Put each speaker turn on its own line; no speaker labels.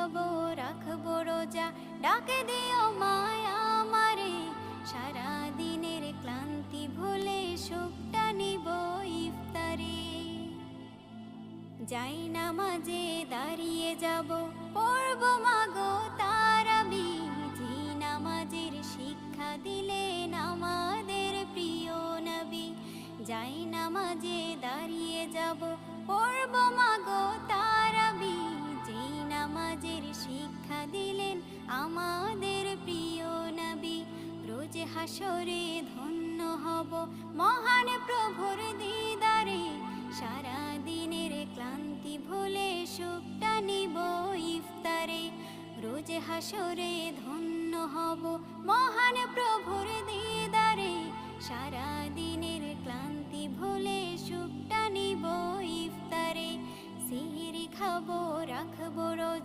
খাবো রাখবো রোজা, ডাকে দিও মায়া আমারে, সারা দিনের ক্লান্তি ভুলে সুখটা নিব ইফতারে। যাই নামাজে দাঁড়িয়ে যাব, পড়ব মাগো তারাবি, যে নামাজের শিক্ষা দিলেন আমাদের প্রিয় নবী। যাই নামাজে দাঁড়িয়ে যাব, পড়ব মাগো তারাবি, যে নামাজের শিক্ষা দিলেন আমাদের প্রিয় নবী। রোজ হাসরে ধন্য হব মহান প্রভুর দিদারে, সারা দিনের ক্লান্তি ভুলে সুখটা নিব ইফতারে। রোজ হাসরে ধন্য হব মহান প্রভুর দিদারে, সারা দিনের ক্লান্তি ভুলে সুখটা নিব ইফতারে। সিহরি খাবো রাখবো রোজা।